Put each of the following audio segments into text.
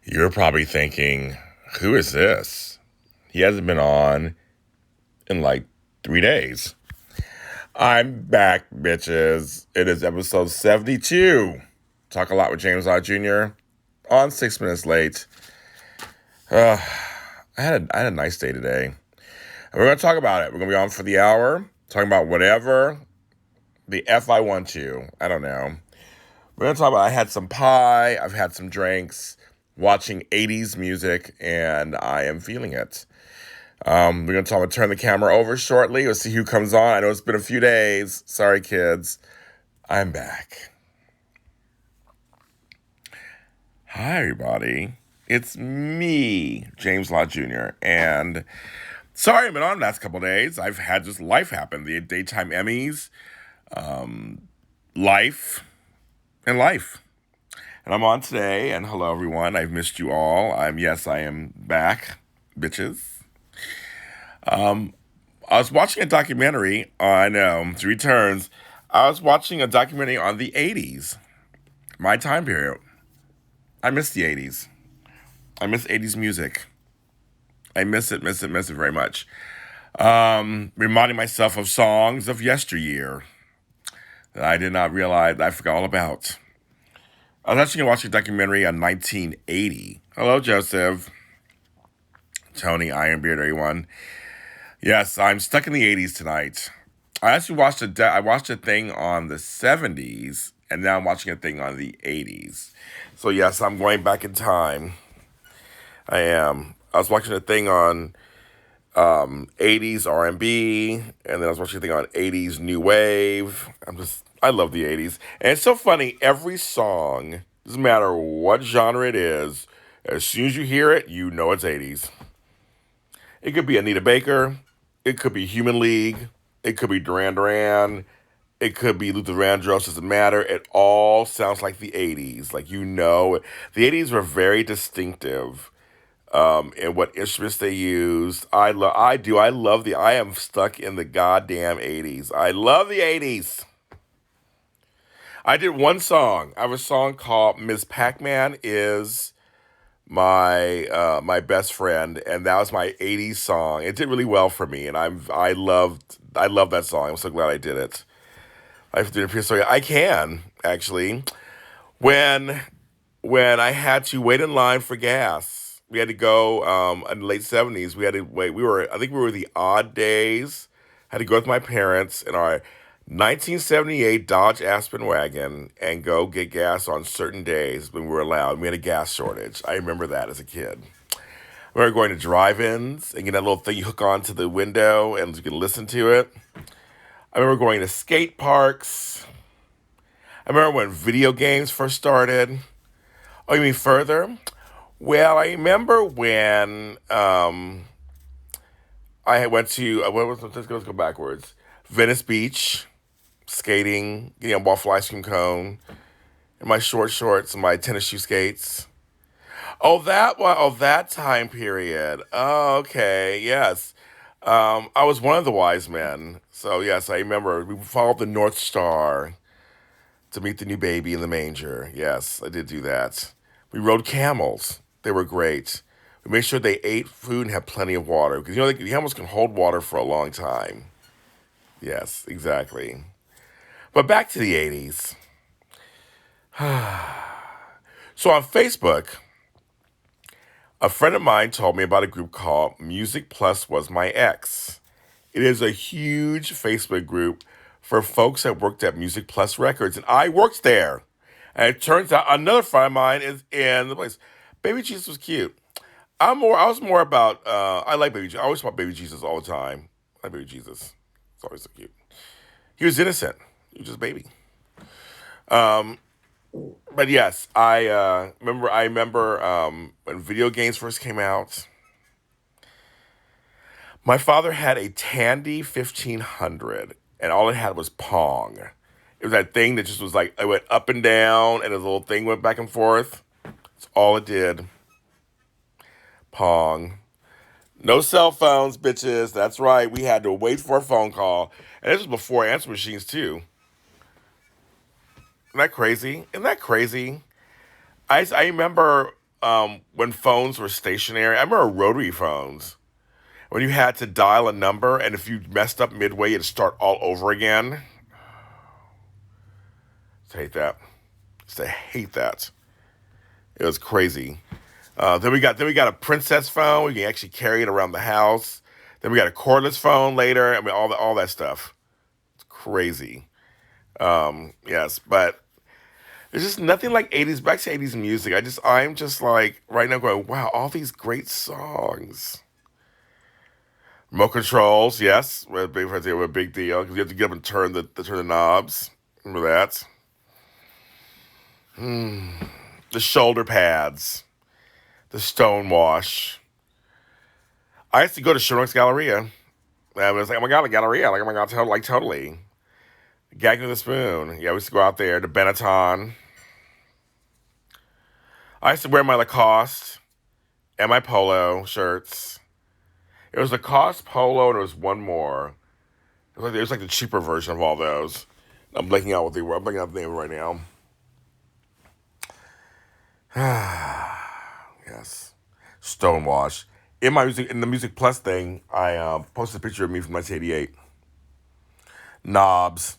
You're probably thinking, who is this? He hasn't been on in like 3 days. I'm back, bitches. It is episode 72. Talk a lot with James Lott Jr. on 6 minutes late. I had a nice day today. And we're going to talk about it. We're going to be on for the hour, talking about whatever the F I want to. I don't know. We're going to talk about, I had some pie, I've had some drinks, watching 80s music, and I am feeling it. We're going to talk about turn the camera over shortly. We'll see who comes on. I know it's been a few days. Sorry, kids. I'm back. Hi, everybody. It's me, James Lott Jr. And sorry I've been on the last couple days. I've had just life happen. The daytime Emmys, life, and life. And I'm on today, and hello, everyone. I've missed you all. I am back, bitches. I was watching a documentary. I know, it returns. I was watching a documentary on the 80s, my time period. I miss the 80s. I miss 80s music. I miss it very much. Reminding myself of songs of yesteryear that I did not realize I forgot all about. I was actually watching a documentary on 1980. Hello, Joseph. Tony, Ironbeard, everyone. Yes, I'm stuck in the 80s tonight. I actually watched a thing on the 70s, and now I'm watching a thing on the 80s. So yes, I'm going back in time. I am. I was watching a thing on 80s R&B, and then I was watching a thing on 80s New Wave. I love the 80s. And it's so funny, every song, doesn't matter what genre it is, as soon as you hear it, you know it's 80s. It could be Anita Baker. It could be Human League. It could be Duran Duran. It could be Luther Vandross. Doesn't matter. It all sounds like the 80s. Like, the 80s were very distinctive in what instruments they used. I am stuck in the goddamn 80s. I love the 80s. I did one song. I have a song called Miss Pac-Man is my best friend, and that was my 80s song. It did really well for me, and I loved that song. I'm so glad I did it. I have to do it so I can actually. When I had to wait in line for gas, we had to go in the late 70s. We had to wait. I think we were the odd days. Had to go with my parents in our 1978 Dodge Aspen wagon and go get gas on certain days when we were allowed. We had a gas shortage. I remember that as a kid. We were going to drive-ins and get that little thing you hook onto the window and you can listen to it. I remember going to skate parks. I remember when video games first started. Oh, you mean further? Well, I remember when I went to, let's go backwards. Venice Beach, skating, getting a waffle ice cream cone, and my short shorts and my tennis shoe skates. That time period. Oh, okay, yes. I was one of the wise men. So, yes, I remember we followed the North Star to meet the new baby in the manger. Yes, I did do that. We rode camels. They were great. We made sure they ate food and had plenty of water. Because, the camels can hold water for a long time. Yes, exactly. But back to the 80s. So on Facebook, a friend of mine told me about a group called Music Plus Was My Ex. It is a huge Facebook group for folks that worked at Music Plus Records, and I worked there. And it turns out another friend of mine is in the place. Baby Jesus was cute. I was more about, I like Baby Jesus. I always want Baby Jesus all the time. I like Baby Jesus. It's always so cute. He was innocent. He was just a baby. But yes, I remember when video games first came out. My father had a Tandy 1500, and all it had was Pong. It was that thing that just was like, it went up and down, and the little thing went back and forth. That's all it did. Pong. No cell phones, bitches. That's right. We had to wait for a phone call. And this was before answer machines, too. Isn't that crazy? I remember when phones were stationary. I remember rotary phones when you had to dial a number, and if you messed up midway, you'd start all over again. I hate that. I hate that. It was crazy. Then we got a princess phone. We can actually carry it around the house. Then we got a cordless phone later. I mean, all that stuff. It's crazy. Yes, but there's just nothing like '80s. Back to '80s music. I'm just like right now going, wow, all these great songs. Remote controls, yes, were a big deal because you have to get up and turn the knobs. Remember that? The shoulder pads, the stonewash. I used to go to Sherlock's Galleria. I was like, oh my god, a Galleria! Like, oh my god, totally. Gagging with a spoon. Yeah, we used to go out there to Benetton. I used to wear my Lacoste and my polo shirts. It was Lacoste polo, and it was one more. It was like the cheaper version of all those. I'm blanking out what they were. I'm blanking out the name right now. Yes. Stonewash. In the Music Plus thing, I posted a picture of me from 1988. Knobs.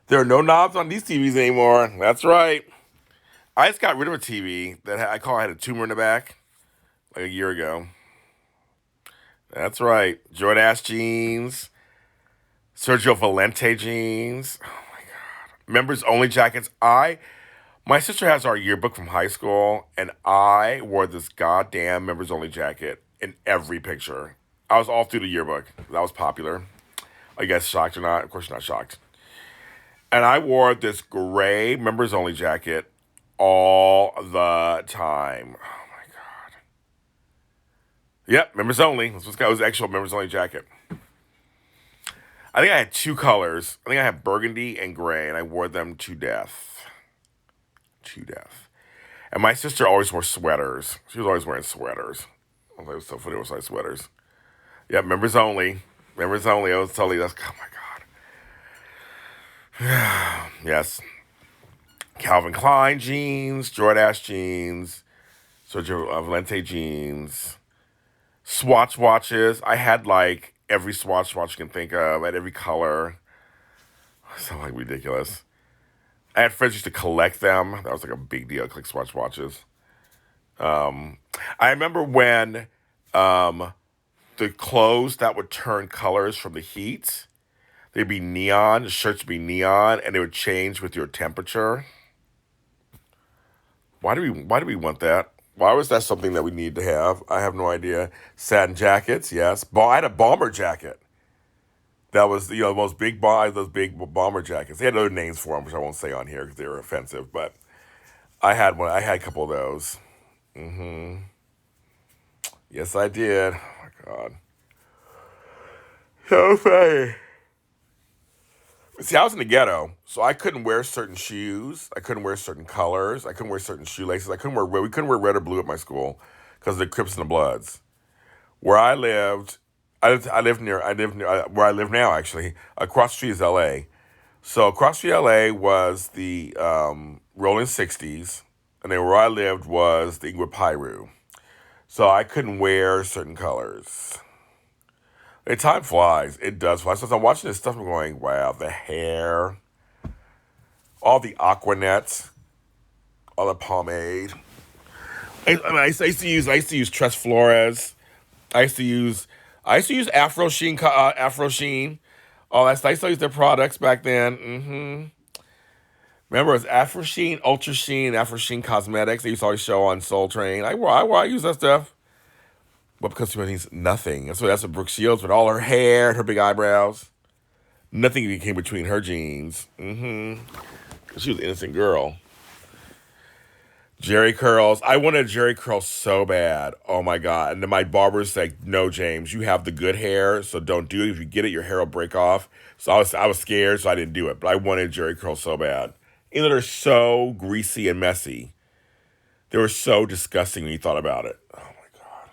There are no knobs on these TVs anymore. That's right. I just got rid of a TV that I had a tumor in the back like a year ago. That's right. Jordache jeans, Sergio Valente jeans, members only jackets. My sister has our yearbook from high school, and I wore this goddamn members only jacket in every picture. I was all through the yearbook. That was popular. Are you guys shocked or not? Of course you're not shocked. And I wore this gray members only jacket all the time. Oh my god. Yep, members only. This was the actual members only jacket. I think I had two colors. I think I had burgundy and gray, and I wore them to death. To death. And my sister always wore sweaters. She was always wearing sweaters. I thought it was so funny, oversized sweaters. Yeah, members only. Members only. I was totally, oh my god. Yes. Calvin Klein jeans, Jordache jeans, Sergio Valente jeans, Swatch watches. I had like every Swatch watch you can think of. I had every color. It sounds like ridiculous. I had friends who used to collect them. That was like a big deal, collect Swatch watches. I remember when the clothes that would turn colors from the heat, they'd be neon, the shirts would be neon, and they would change with your temperature. Why do we want that? Why was that something that we need to have? I have no idea. Satin jackets, yes. I had a bomber jacket. That was those big bomber jackets. They had other names for them, which I won't say on here because they were offensive. But I had one. I had a couple of those. Yes, I did. Oh my god, so funny. See, I was in the ghetto, so I couldn't wear certain shoes. I couldn't wear certain colors. I couldn't wear certain shoelaces. We couldn't wear red or blue at my school because of the Crips and the Bloods. Where I lived, where I live now actually. Across the street is L.A. So across the street L.A. was the Rolling 60s, and then where I lived was the Ingrid Piru. So I couldn't wear certain colors. And time flies. It does fly. So as I'm watching this stuff, I'm going, wow, the hair, all the Aquanet, all the pomade. I used to use Tres Flores. I used to use Afro Sheen. Afro Sheen. All that stuff. I used to use their products back then. Remember, it was Afro Sheen, Ultra Sheen, Afro Sheen Cosmetics. They used to always show on Soul Train. I use that stuff. But because she means nothing. That's what Brooke Shields with all her hair and her big eyebrows. Nothing came between her jeans. She was an innocent girl. Jerry curls. I wanted a Jerry curl so bad. Oh my god. And then my barber's like, no, James, you have the good hair, so don't do it. If you get it, your hair will break off. So I was scared, so I didn't do it. But I wanted Jerry curl so bad. Even though they're so greasy and messy. They were so disgusting when you thought about it. Oh my god.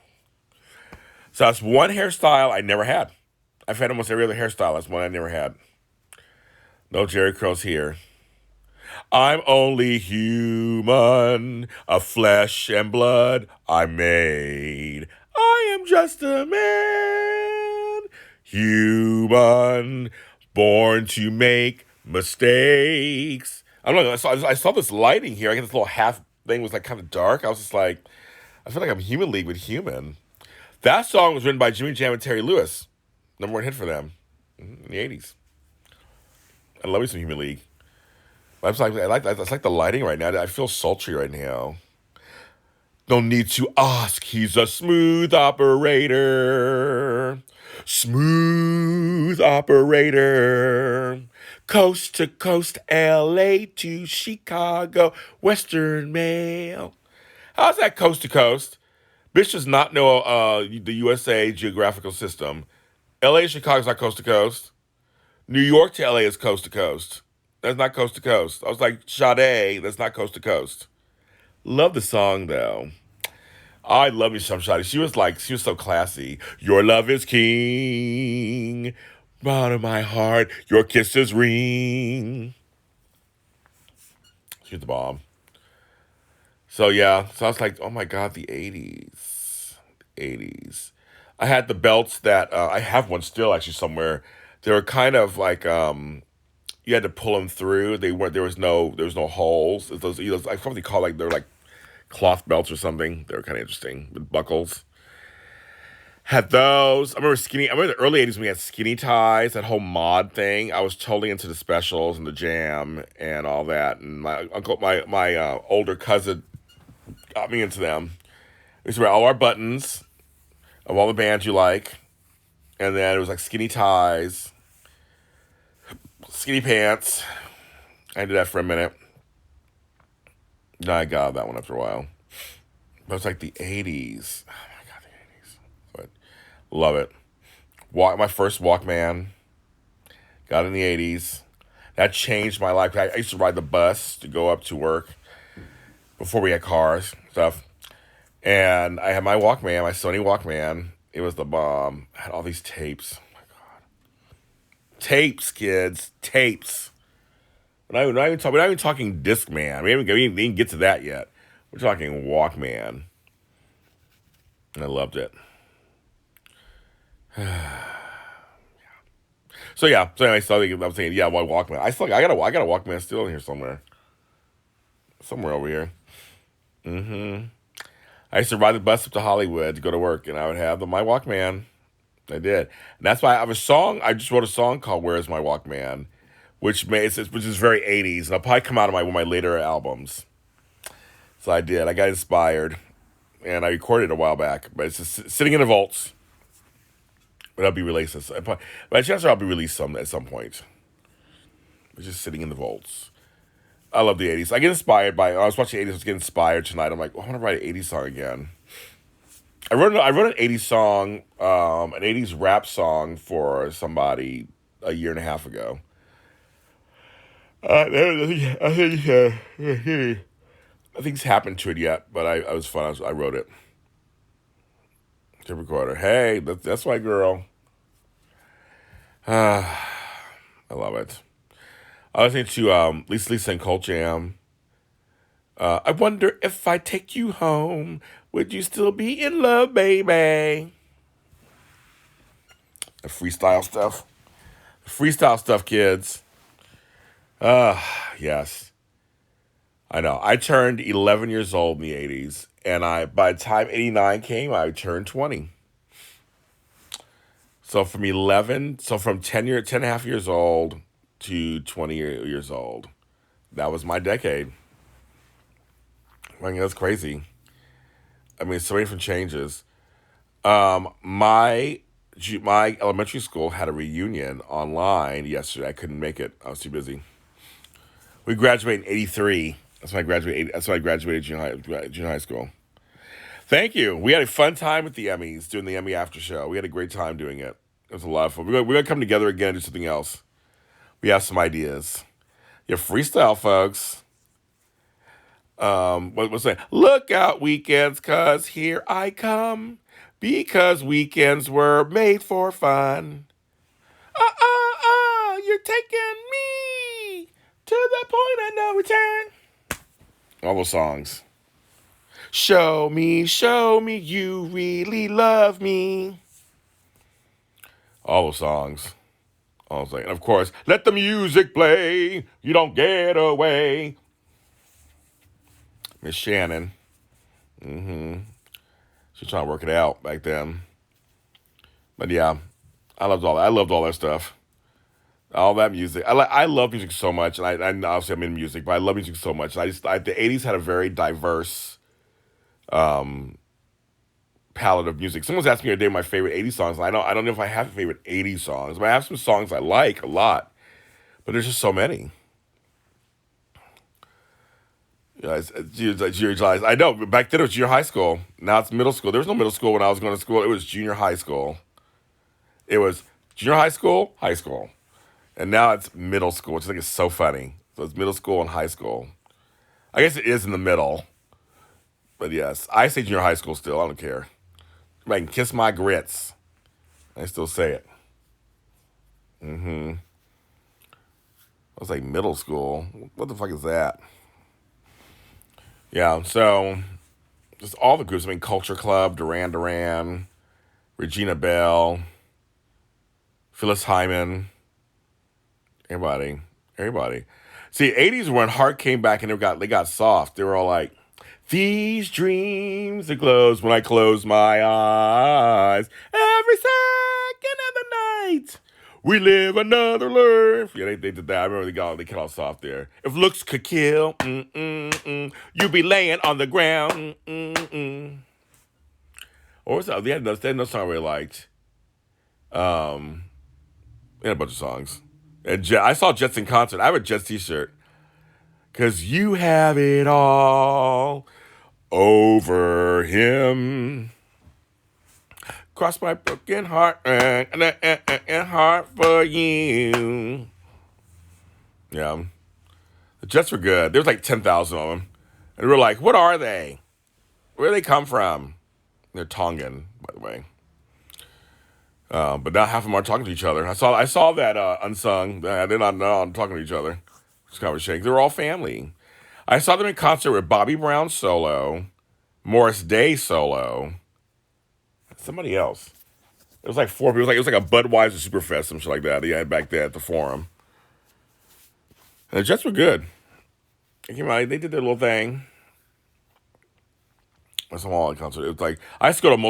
So that's one hairstyle I never had. I've had almost every other hairstyle. That's one I never had. No Jerry curls here. I'm only human, of flesh and blood I'm made. I am just a man, human, born to make mistakes. I don't know. I saw this lighting here. I get this little half thing was like kind of dark. I was just like, I feel like I'm Human League with human. That song was written by Jimmy Jam and Terry Lewis. Number one hit for them in the '80s. I love me some Human League. I like the lighting right now. I feel sultry right now. No need to ask. He's a smooth operator. Smooth operator. Coast to coast, LA to Chicago, Western Mail. How's that coast to coast? Bitch does not know the USA geographical system. LA to Chicago's not coast to coast. New York to LA is coast to coast. That's not coast to coast. I was like, Sade, that's not coast to coast. Love the song though. I love me some Sade. She was so classy. Your love is king. Out of my heart, your kisses ring. She's the bomb. So yeah, so I was like, oh my god, the '80s. I had the belts that I have one still actually somewhere. They were kind of like you had to pull them through. They weren't. There was no holes. It's those I probably call like they're like cloth belts or something. They were kind of interesting with buckles. Had those. I remember the early '80s when we had skinny ties. That whole mod thing. I was totally into the specials and the jam and all that. And my older cousin got me into them. We used to wear all our buttons of all the bands you like, and then it was like skinny ties, skinny pants. I did that for a minute. No, I got that one after a while. But it's like the '80s. Oh my god, the '80s. But love it. My first Walkman got in the '80s. That changed my life. I used to ride the bus to go up to work before we had cars stuff. And I had my Walkman, my Sony Walkman. It was the bomb. I had all these tapes. Oh my god, tapes, kids, tapes. We're not even talking Discman. We didn't get to that yet. We're talking Walkman. And I loved it. So yeah. So anyway, I'm saying, yeah, why Walkman? I got a Walkman still in here somewhere. Somewhere over here. I used to ride the bus up to Hollywood to go to work, and I would have my Walkman. I did. And that's why I have a song. I just wrote a song called "Where's My Walkman," which is very '80s, and I'll probably come out of one of my later albums. So I did. I got inspired, and I recorded it a while back, but it's just sitting in the vaults. But I'll be released. But chances are I'll be released at some point. It's just sitting in the vaults. I love the '80s. I get inspired by. I was watching '80s. I was getting inspired tonight. I'm like, I want to write an '80s song again. I wrote an '80s song, an '80s rap song for somebody a year and a half ago. Nothing's happened to it yet, but I was fun. I wrote it. Tape recorder. Hey, that's my girl. I love it. I was listening to Lisa and Colt Jam. I wonder if I take you home, would you still be in love, baby? The freestyle stuff. Freestyle stuff, kids. Yes. I know. I turned 11 years old in the '80s, and by the time '89 came, I turned 20. So from 10 and a half years old to 20 years old, that was my decade. I mean, that's crazy. I mean, so many different changes. My elementary school had a reunion online yesterday. I couldn't make it. I was too busy. We graduated in '83. That's when I graduated junior high school. Thank you. We had a fun time at the Emmys doing the Emmy after show. We had a great time doing it. It was a lot of fun. We're gonna come together again and do something else. We have some ideas. Yeah, freestyle, folks. What's that? Look out, weekends, cause here I come. Because weekends were made for fun. You're taking me To the point of no return. All those songs. Show me you really love me. All those songs. All those, and of course, let the music play. You don't get away. Miss Shannon. She's trying to work it out back then. But yeah, I loved all that. I loved all that stuff. All that music. I love music so much, and I obviously I'm in music, but I love music so much. The '80s had a very diverse palette of music. Someone's asked me the other day my favorite '80s songs. And I don't know if I have favorite '80s songs, but I have some songs I like a lot. But there's just so many. Yeah, junior high. I know. Back then it was junior high school. Now it's middle school. There was no middle school when I was going to school. It was junior high school. It was junior high school. And now it's middle school, which I think is so funny. So it's middle school and high school. I guess it is in the middle. But yes, I say junior high school still. I don't care. I can kiss my grits. I still say it. I was like middle school. What the fuck is that? Yeah, so just all the groups. I mean, Culture Club, Duran Duran, Regina Belle, Phyllis Hyman. Everybody. See, '80s when heart came back and they got soft. They were all like, "These dreams that close when I close my eyes. Every second of the night, we live another life." Yeah, they did that. I remember they cut off soft there. If looks could kill, you'd be laying on the ground. Or what's that? They had another song I really liked. They had a bunch of songs. And I saw Jets in concert. I have a Jets t-shirt. Because you have it all over him. Cross my broken heart and heart for you. Yeah. The Jets were good. There was like 10,000 of them. And we were like, what are they? Where do they come from? They're Tongan, by the way. But now half of them are talking to each other. I saw that unsung. They're not talking to each other. It's kind of a shame. They were all family. I saw them in concert with Bobby Brown solo, Morris Day solo, somebody else. It was like four people. It was like a Budweiser Superfest, some shit like that. They had back there at the Forum. And the Jets were good. They came out. They did their little thing. That's a long concert. It was like I used to go to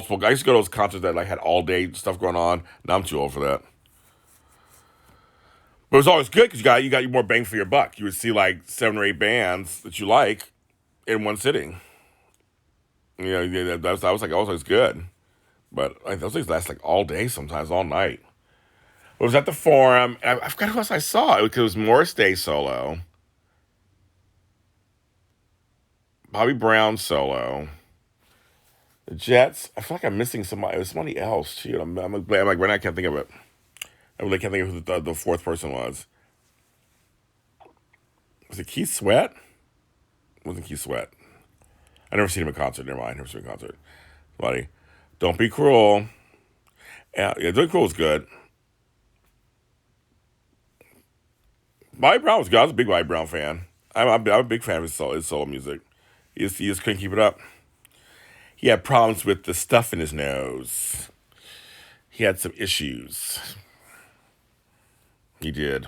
those concerts that like had all day stuff going on. Now I'm too old for that. But it was always good because you got more bang for your buck. You would see like 7 or 8 bands that you like in one sitting. You know, that was always good. But like, those things last like all day, sometimes all night. It was at the Forum. I forgot who else I saw. It was Morris Day solo, Bobby Brown solo, the Jets. I feel like I'm missing somebody. It was somebody else too. I'm like right now I can't think of it. I really can't think of who the fourth person was. Was it Keith Sweat? It wasn't Keith Sweat. I never seen him in concert. Never mind. Never seen him in concert. Buddy, Don't Be Cruel. Yeah, Don't Be Cruel was good. Bobby Brown was good. I was a big Bobby Brown fan. I'm a big fan of his solo music. He just couldn't keep it up. He had problems with the stuff in his nose. He had some issues. He did.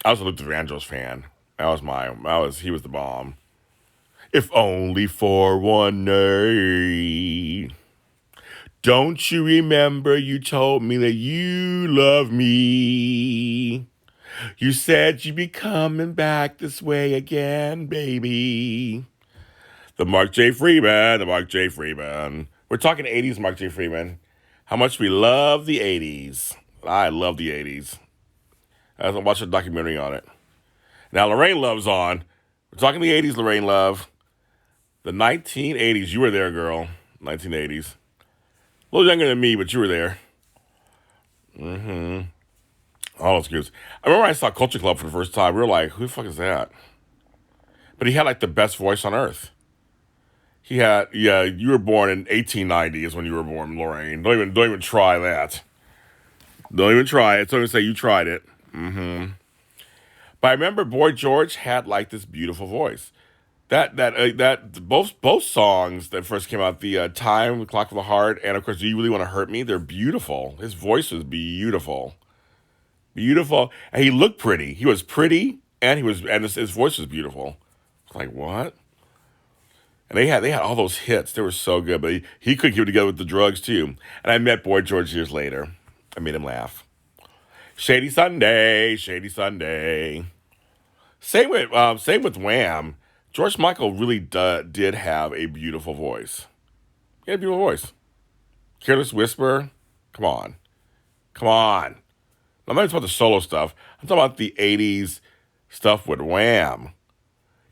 I was a Luther Vandross fan. He was the bomb. If only for one night. Don't you remember you told me that you love me? You said you'd be coming back this way again, baby. The Mark J. Freeman. We're talking 80s Mark J. Freeman. How much we love the 80s. I love the 80s. I watched a documentary on it. Now, Lorraine Love's on. We're talking the 80s, Lorraine Love. The 1980s. You were there, girl. 1980s. A little younger than me, but you were there. All those groups. I remember I saw Culture Club for the first time. We were like, who the fuck is that? But he had like the best voice on earth. You were born in 1890 is when you were born, Lorraine. Don't even try that. Don't even try it. Don't even say you tried it. But I remember Boy George had like this beautiful voice. That both songs that first came out, the Time, the Clock of the Heart, and of course, Do You Really Want to Hurt Me? They're beautiful. His voice was beautiful, beautiful, and he looked pretty. He was pretty, and his voice was beautiful. It's like what? And they had all those hits. They were so good, but he could keep it together with the drugs too. And I met Boy George years later. I made him laugh. Shady Sunday, Shady Sunday. Same with Wham. George Michael really did have a beautiful voice. He had a beautiful voice. Careless Whisper. Come on. Come on. I'm not even talking about the solo stuff. I'm talking about the 80s stuff with Wham.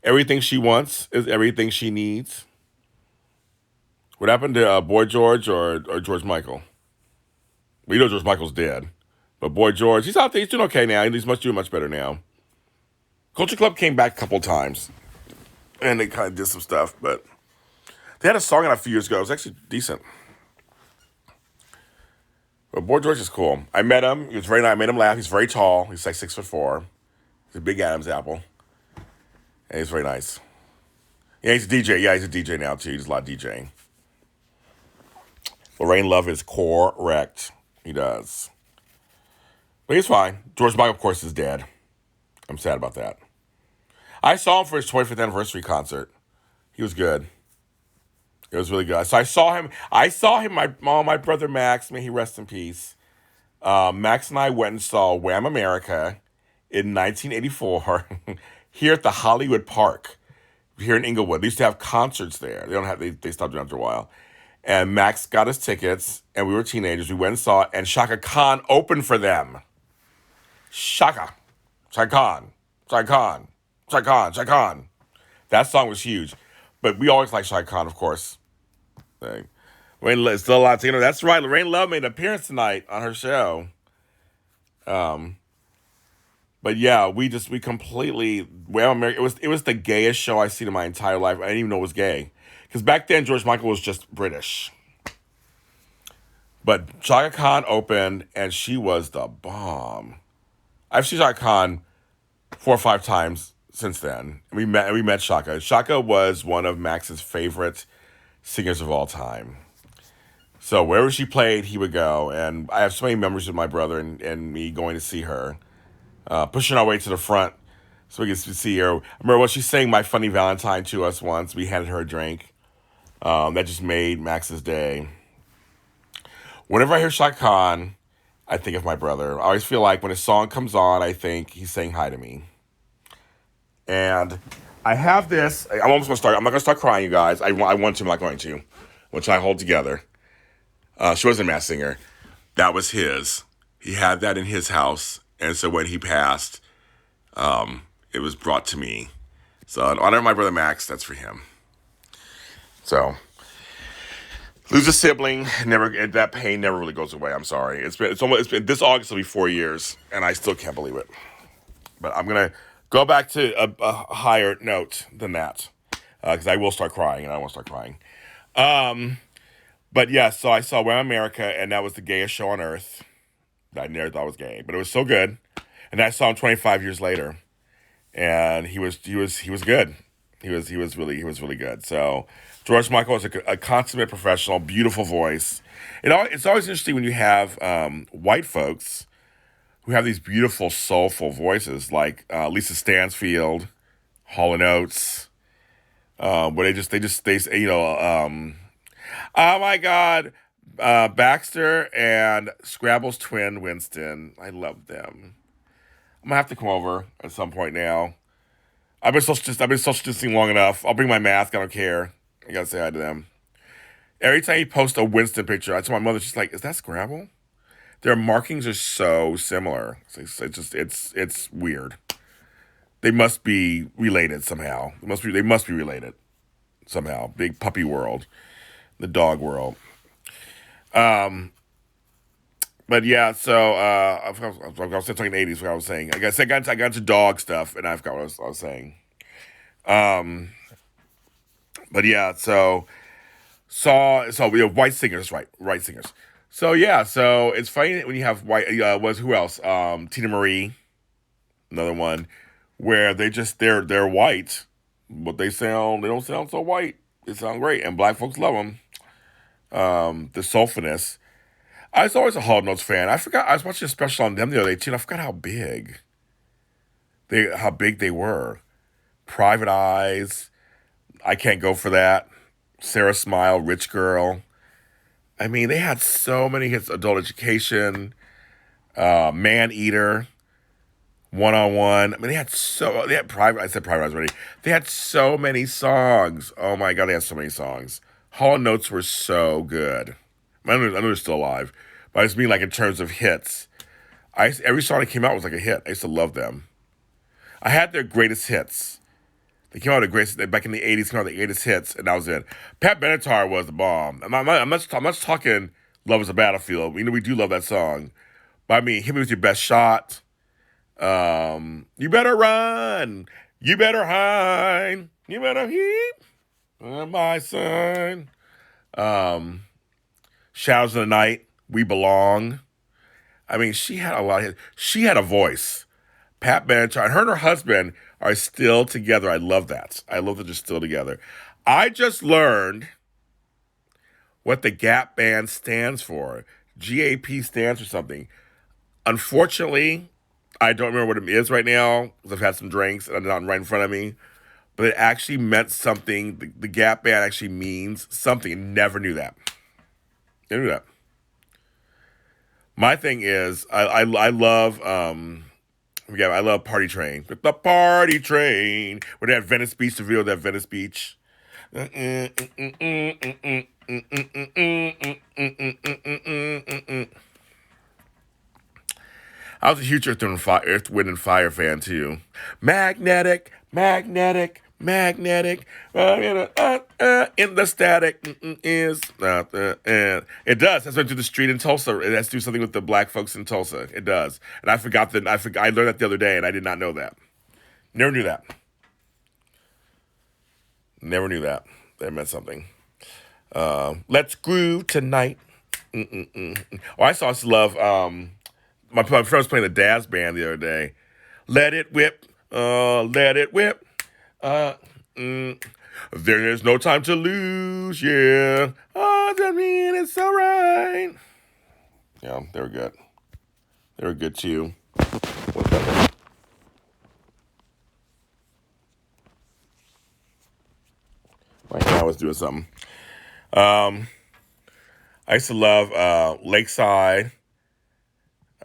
Everything She Wants is Everything She Needs. What happened to Boy George or George Michael? We know George Michael's dead. But Boy George, he's out there. He's doing okay now. He's doing much better now. Culture Club came back a couple times. And they kind of did some stuff. But they had a song out a few years ago. It was actually decent. But Boy George is cool. I met him. He was very nice. I made him laugh. He's very tall. He's like 6'4". He's a big Adam's apple. And he's very nice. Yeah, he's a DJ. Yeah, he's a DJ now, too. He does a lot of DJing. Lorraine Love is correct. He does. But he's fine. George Michael, of course, is dead. I'm sad about that. I saw him for his 25th anniversary concert. He was good. It was really good. So I saw him. My brother Max, may he rest in peace. Max and I went and saw Wham America in 1984 here at the Hollywood Park here in Inglewood. They used to have concerts there. They stopped doing it after a while. And Max got us tickets, and we were teenagers. We went and saw it, and Shaka Khan opened for them. Shaka Khan. That song was huge. But we always liked Shaka Khan, of course. Lorraine still a lot to That's right. Lorraine Love made an appearance tonight on her show. But yeah, we completely it was the gayest show I've seen in my entire life. I didn't even know it was gay. Because back then George Michael was just British. But Shaka Khan opened and she was the bomb. I've seen Shaka Khan 4 or 5 times since then. We met Shaka. Shaka was one of Max's favorite singers of all time. So wherever she played, he would go. And I have so many memories of my brother and me going to see her. Pushing our way to the front so we could see her. I remember when she sang My Funny Valentine to us once. We handed her a drink. That just made Max's day. Whenever I hear Shaka Khan, I think of my brother. I always feel like when a song comes on, I think he's saying hi to me. And I have this. I'm almost going to start. I'm not going to start crying, you guys. I want to. I'm not going to. Which I hold together. She wasn't a Masked Singer. That was his. He had that in his house. And so when he passed, it was brought to me. So in honor of my brother Max, that's for him. So lose a sibling, that pain never really goes away. I'm sorry. It's been this August will be 4 years, and I still can't believe it. But I'm gonna go back to a higher note than that because I will start crying, and I won't start crying. But yeah, so I saw Wham America, and that was the gayest show on earth. I never thought was gay, but it was so good. And I saw him 25 years later, and he was good. He was really good. So George Michael was a consummate professional, beautiful voice. It's always interesting when you have white folks who have these beautiful, soulful voices, like Lisa Stansfield, Hall & Oates, where oh my God. Baxter and Scrabble's twin, Winston. I love them. I'm gonna have to come over at some point now. I've been social distancing long enough. I'll bring my mask. I don't care. I gotta say hi to them. Every time you post a Winston picture, I tell my mother, she's like, "Is that Scrabble?" Their markings are so similar. It's weird. They must be related somehow. They must be related somehow. Big puppy world, the dog world. But yeah, so I was still talking 80s. What I was saying, I got into dog stuff, and I forgot what I was saying. But yeah, so we have white singers, right? White singers. So yeah, so it's funny when you have white. Who else? Tina Marie, another one. where they're white, but they don't sound so white. They sound great, and black folks love them. The soulfulness. I was always a Hall Notes fan. I forgot I was watching a special on them the other day too. And I forgot how big they were. Private Eyes. I Can't Go For That. Sarah Smile, Rich Girl. I mean, they had so many hits. Adult Education, Man Eater, One on One. I mean, they had Private. I said Private Eyes already. They had so many songs. Oh my God, they had so many songs. Hall and Notes were so good. I know they're still alive, but I just mean like in terms of hits. Every song that came out was like a hit. I used to love them. I had their greatest hits. They came out with the greatest back in the '80s. Came out with the greatest hits, and that was it. Pat Benatar was the bomb. I'm not talking "Love Is a Battlefield." We do love that song, but I mean, hit me with your best shot. You better run. You better hide. You better heap my son. Shadows of the Night. We Belong. I mean, she had a lot of hits. She had a voice. Pat Benatar and her husband are still together. I love that. I love that they're still together. I just learned what the Gap Band stands for. GAP stands for something. Unfortunately, I don't remember what it is right now because I've had some drinks and it's not right in front of me. But it actually meant something. The Gap Band actually means something. Never knew that. Never knew that. My thing is, I love I love Party Train. With the Party Train. Where they had Venice Beach, the video of that Venice Beach. I was a huge Earth, Wind, and Fire fan too. Magnetic, magnetic, magnetic. In the static is. It does. That's why I do the street in Tulsa. It has to do something with the black folks in Tulsa. It does. And I learned that the other day, and I did not know that. Never knew that. Never knew that. That meant something. Let's groove tonight. Oh, I saw love. My friend was playing the Daz band the other day. Let it whip. Let it whip. There's no time to lose, yeah. Oh, that mean it's alright. Yeah, they were good. They were good too. What's that? Right now I was doing something. I used to love Lakeside.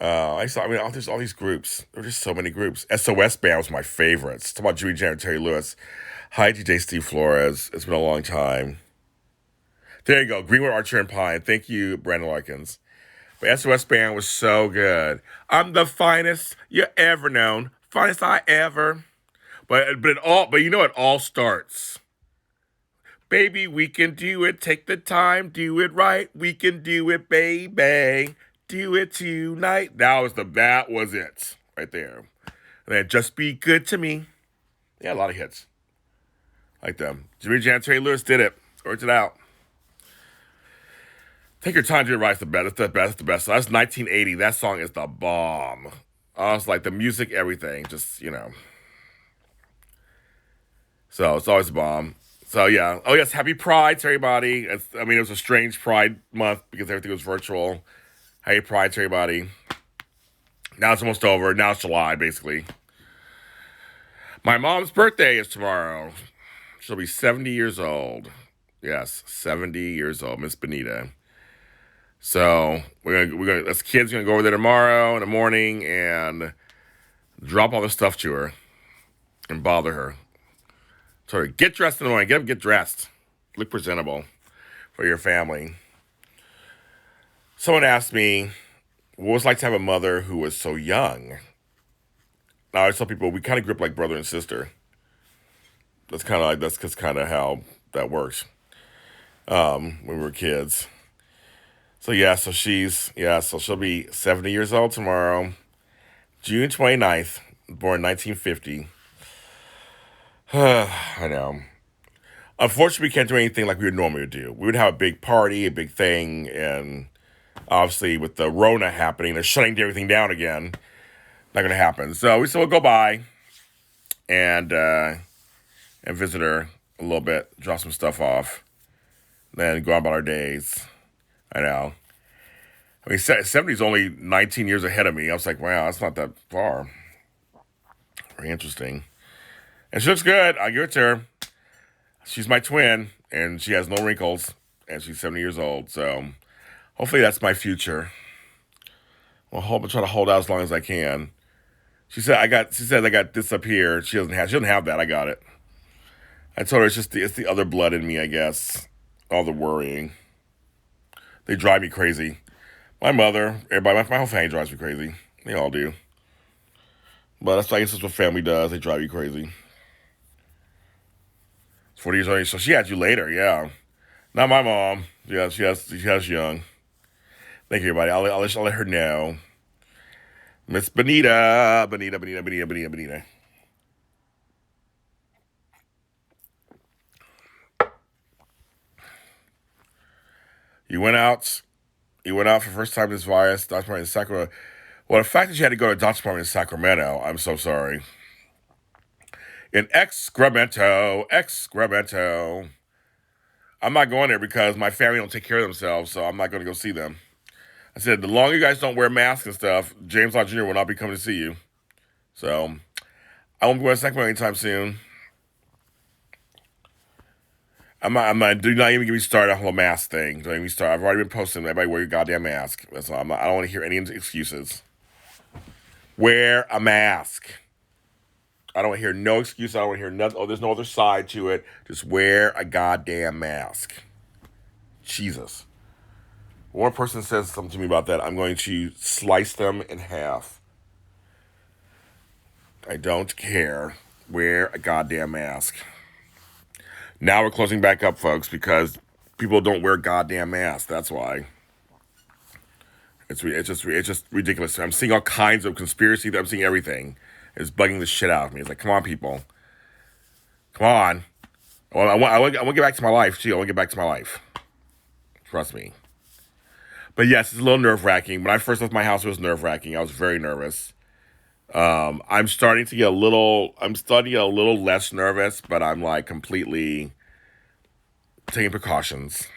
There's all these groups. There were just so many groups. SOS Band was my favorite. Talk about Jimmy Jam and Terry Lewis. Hi, DJ Steve Flores. It's been a long time. There you go. Greenwood, Archer, and Pine. Thank you, Brandon Larkins. But SOS Band was so good. I'm the finest you ever known. Finest I ever. But you know it all starts. Baby, we can do it. Take the time. Do it right. We can do it, baby. Do it tonight. That was it. Right there. And then Just Be Good to Me. They had a lot of hits. Like them. Jimmy Jam, Terry Lewis did it. Worked it out. Take Your Time to Do It Right. It's the best. The best. So that's 1980. That song is the bomb. I was like the music, everything. Just, So it's always a bomb. So yeah. Oh yes, happy Pride to everybody. It was a strange Pride month because everything was virtual. Happy Pride to everybody. Now it's almost over. Now it's July, basically. My mom's birthday is tomorrow. She'll be 70 years old. Yes, 70 years old, Miss Benita. So us kids gonna go over there tomorrow in the morning and drop all the stuff to her and bother her. Tell her, get dressed in the morning. Get up, get dressed. Look presentable for your family. Someone asked me, what was it like to have a mother who was so young? Now I tell people we kind of grew up like brother and sister. That's kind of how that works. When we were kids. So she'll be 70 years old tomorrow. June 29th, born 1950. I know. Unfortunately, we can't do anything like we would normally do. We would have a big party, a big thing, and obviously with the Rona happening, they're shutting everything down again. Not going to happen. So we still will go by. and visit her a little bit, drop some stuff off, then go on about our days. I know. I mean, 70 is only 19 years ahead of me. I was like, wow, that's not that far. Very interesting. And she looks good. I give it to her. She's my twin, and she has no wrinkles, and she's 70 years old. So hopefully that's my future. I'll try to hold out as long as I can. She said I got. She said I got this up here. She doesn't have. She doesn't have that. I got it. I told her it's the other blood in me. I guess all the worrying. They drive me crazy. My mother, everybody, my whole family drives me crazy. They all do. But I guess that's what family does. They drive you crazy. 40 years old. So she had you later. Yeah. Not my mom. Yeah, she has young. Thank you, everybody. I'll let her know. Miss Benita. You went out. You went out for the first time this virus. Doctor Martin in Sacramento. Well, the fact that you had to go to Doctor Martin in Sacramento, I'm so sorry. In excremento. I'm not going there because my family don't take care of themselves, so I'm not going to go see them. I said, the longer you guys don't wear masks and stuff, James Lott Jr. will not be coming to see you. So I won't be going to Sacramento anytime soon. I'm not. Do not even get me started on the whole mask thing. Don't even get me started. I've already been posting. Everybody wear your goddamn mask. That's all. I don't want to hear any excuses. Wear a mask. I don't want to hear no excuse. I don't want to hear nothing. Oh, there's no other side to it. Just wear a goddamn mask. Jesus. One person says something to me about that, I'm going to slice them in half. I don't care. Wear a goddamn mask. Now we're closing back up, folks, because people don't wear goddamn masks. That's why. It's just ridiculous. I'm seeing all kinds of conspiracy. I'm seeing everything. It's bugging the shit out of me. It's like, come on, people. Come on. Well, I want to get back to my life, too. I want to get back to my life. Trust me. But yes, it's a little nerve-wracking. When I first left my house, it was nerve-wracking. I was very nervous. I'm starting to get a little less nervous, but I'm like completely taking precautions.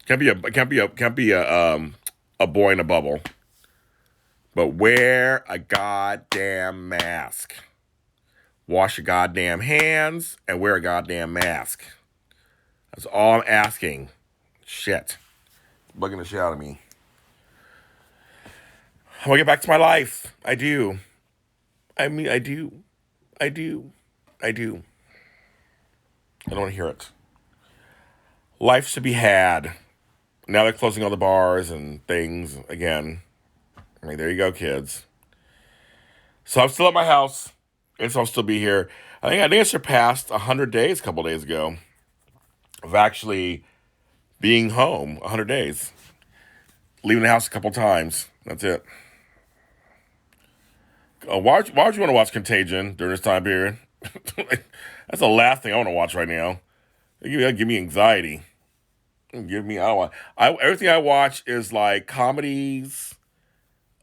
Can't be a boy in a bubble. But wear a goddamn mask. Wash your goddamn hands and wear a goddamn mask. That's all I'm asking. Shit. It's bugging the shit out of me. I want to get back to my life. I do. I mean, I do. I do. I do. I don't want to hear it. Life's to be had. Now they're closing all the bars and things again. I mean, there you go, kids. So I'm still at my house. And so I'll still be here. I think I surpassed 100 days a couple days ago of actually being home. 100 days. Leaving the house a couple times. That's it. Why would you want to watch Contagion during this time period? That's the last thing I want to watch right now. Give me anxiety. I don't want. Everything I watch is like comedies,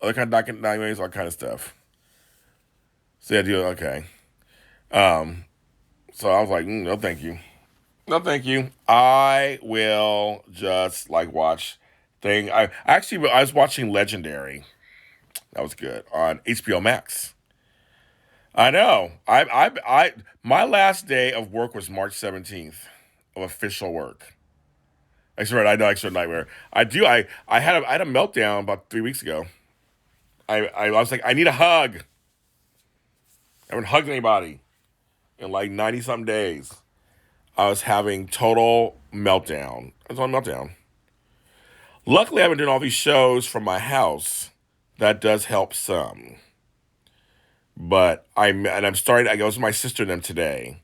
other kind of documentaries, all kind of stuff. So yeah, do okay. So I was like, no, thank you, no, thank you. I will just like watch thing. I was watching Legendary. That was good on HBO Max. I know. My last day of work was March 17th of official work. I know, extra nightmare. I had a meltdown about 3 weeks ago. I was like, I need a hug. I haven't hugged anybody in like 90 something days. I was having total meltdown. I was on meltdown. Luckily, I've been doing all these shows from my house. That does help some. But I'm starting. I go to my sister and them today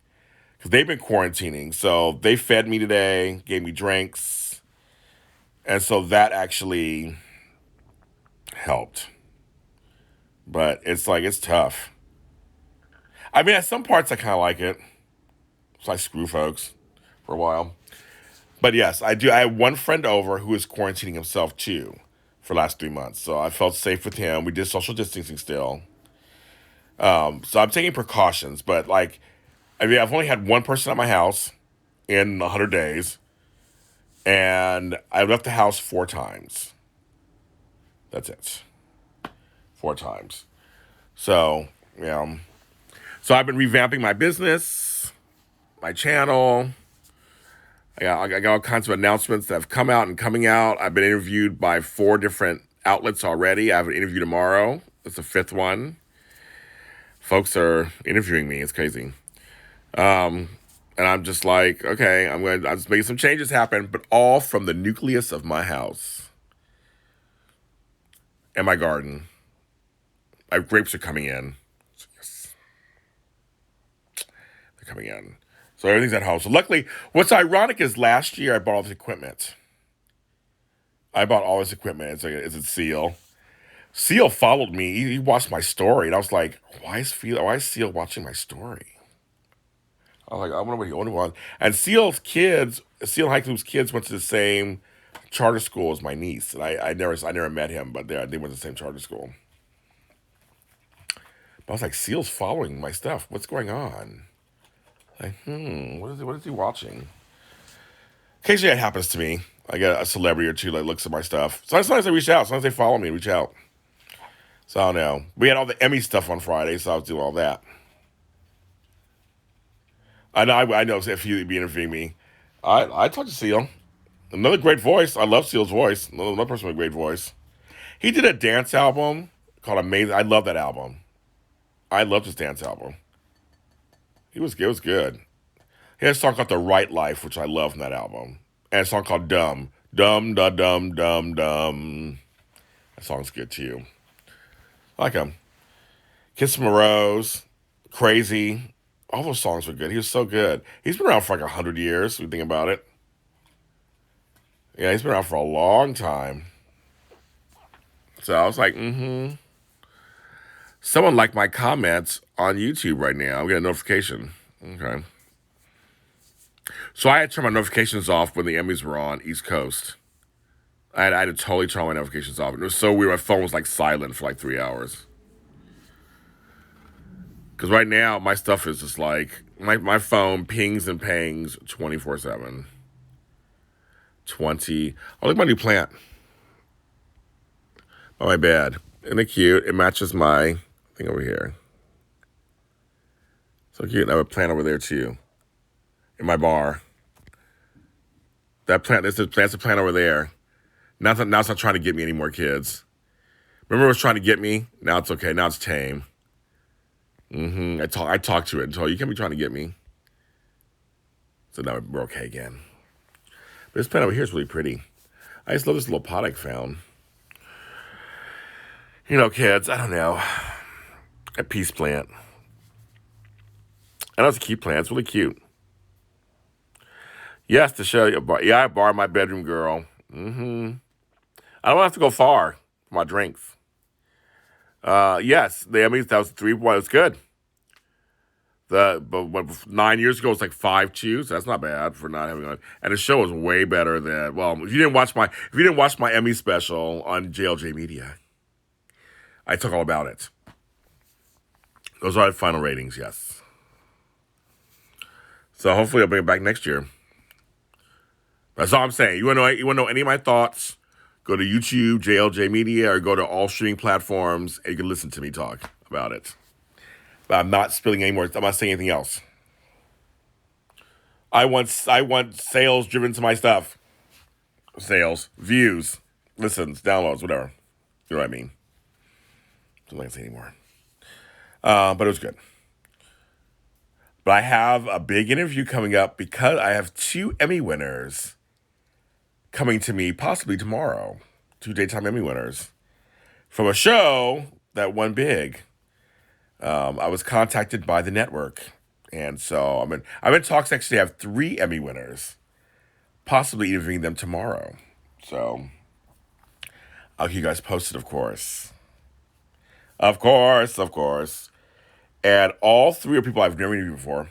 because they've been quarantining. So they fed me today, gave me drinks, and so that actually helped. But it's tough. I mean, at some parts I kind of like it. So I screw folks for a while. But yes, I do. I have one friend over who is quarantining himself too for the last 3 months. So I felt safe with him. We did social distancing still. So I'm taking precautions, but like, I mean, I've only had one person at my house in 100 days, and I left the house 4 times. That's it. 4 times. So, yeah. So I've been revamping my business, my channel. I got all kinds of announcements that have come out and coming out. I've been interviewed by 4 different outlets already. I have an interview tomorrow. It's the 5th one. Folks are interviewing me. It's crazy. And I'm just like, okay, I'm just making some changes happen, but all from the nucleus of my house and my garden. My grapes are coming in. Yes, they're coming in. So everything's at home. So luckily, what's ironic is last year I bought all this equipment. I bought all this equipment. It's a Seal. Seal followed me. He watched my story, and I was like, why is Seal watching my story? I was like, I wonder what he only wants. And Seal Haiklu's kids went to the same charter school as my niece, and I never met him, but they went to the same charter school. But I was like, Seal's following my stuff. What's going on? Like, what is he watching? Occasionally it happens to me. I get a celebrity or two that looks at my stuff. Sometimes they reach out. Sometimes they follow me and reach out. So I don't know. We had all the Emmy stuff on Friday, so I was doing all that. I know if you'd be interviewing me, I talked to Seal. Another great voice. I love Seal's voice. Another person with a great voice. He did a dance album called Amazing. I love that album. I love this dance album. It was good. He had a song called The Right Life, which I love from that album. And a song called Dumb. Dumb, da, dum, dum, dum. That song's good too. I like him. Kiss from a Rose. Crazy. All those songs were good. He was so good. He's been around for like 100 years, if you think about it. Yeah, he's been around for a long time. So I was like, Someone liked my comments on YouTube right now. I'm getting a notification. Okay. So I had to turn my notifications off when the Emmys were on East Coast. I had to totally turn all my notifications off. It was so weird. My phone was like silent for like 3 hours. Because right now, my stuff is just like, my phone pings and pangs 24/7. Oh, look at my new plant. Oh, my bad. Isn't it cute? It matches my thing over here. So cute. And I have a plant over there too. In my bar. That's a plant over there. Now it's not trying to get me any more kids. Remember it was trying to get me? Now it's okay. Now it's tame. I talked to it and told you can't be trying to get me. So now we're okay again. But this plant over here is really pretty. I just love this little pot I found. You know, kids, I don't know. A peace plant. I know it's a cute plant. It's really cute. Yes, to show you. Yeah, I borrowed my bedroom girl. I don't have to go far for my drinks. Yes, that was 3-1. It's good. But 9 years ago it was like 5-2. So that's not bad for not having one. And the show was way better than if you didn't watch my Emmy special on JLJ Media, I talk all about it. Those are the final ratings, yes. So hopefully I'll bring it back next year. That's all I'm saying. You want to know any of my thoughts? Go to YouTube, JLJ Media, or go to all streaming platforms, and you can listen to me talk about it. But I'm not spilling any more. I'm not saying anything else. I want sales driven to my stuff. Sales, views, listens, downloads, whatever. You know what I mean? I'm not gonna say anymore. But it was good. But I have a big interview coming up because I have 2 Emmy winners coming to me possibly tomorrow. 2 daytime Emmy winners from a show that won big. I was contacted by the network, and so I'm in talks. Actually, I have 3 Emmy winners, possibly interviewing them tomorrow. So I'll keep you guys posted, of course. Of course. And all 3 are people I've never interviewed before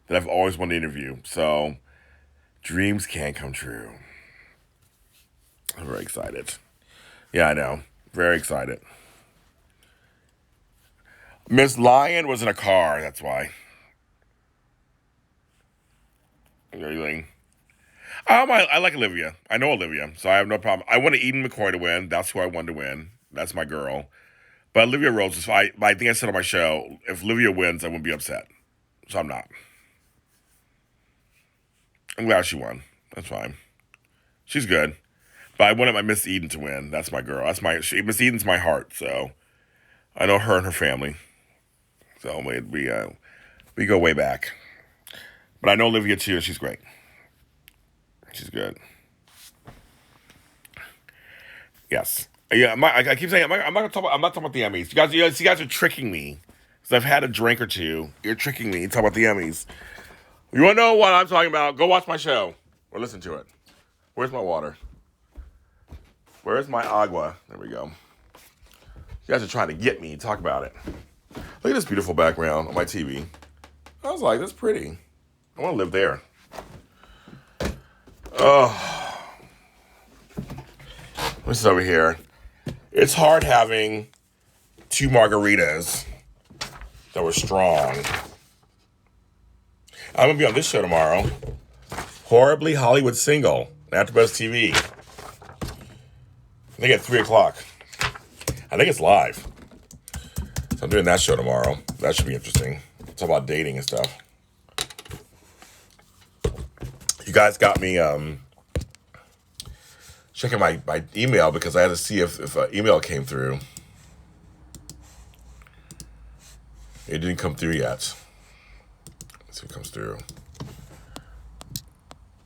that I've always wanted to interview. So dreams can come true. I'm very excited. Yeah, I know. Very excited. Miss Lion was in a car. That's why. Everything. I like Olivia. I know Olivia, so I have no problem. I wanted Eden McCoy to win. That's who I wanted to win. That's my girl. But Olivia Rose is fine. I think I said on my show, if Olivia wins, I wouldn't be upset. So I'm not. I'm glad she won. That's fine. She's good. But I wanted my Miss Eden to win. That's my girl. Miss Eden's my heart. So I know her and her family. So we go way back. But I know Olivia too, and she's great. She's good. Yes. Yeah. I keep saying I'm not talking. I'm not talking about the Emmys. You guys are tricking me. Because I've had a drink or two. You're tricking me. Talk about the Emmys. You want to know what I'm talking about? Go watch my show or listen to it. Where's my water? Where's my agua? There we go. You guys are trying to get me. Talk about it. Look at this beautiful background on my TV. I was like, that's pretty. I want to live there. Oh, this is over here. It's hard having 2 margaritas that were strong. I'm going to be on this show tomorrow. Horribly Hollywood Single. AfterBuzz TV. I think at 3 o'clock. I think it's live. So I'm doing that show tomorrow. That should be interesting. It's all about dating and stuff. You guys got me checking my email because I had to see if an email came through. It didn't come through yet. Let's see if it comes through.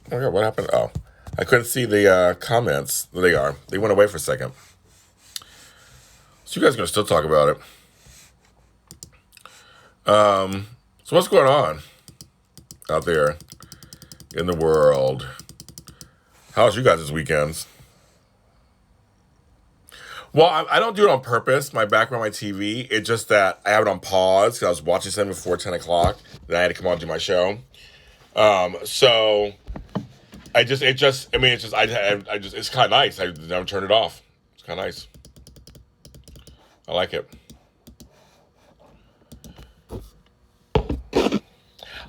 Oh my God, what happened? Oh, I couldn't see the comments. There they are. They went away for a second. So you guys are going to still talk about it. So what's going on out there in the world? How's you guys' weekends? Well, I don't do it on purpose, my background, my TV. It's just that I have it on pause because I was watching something before 10 o'clock. Then I had to come on and do my show. So I just, it's kind of nice. I never turn it off. It's kind of nice. I like it.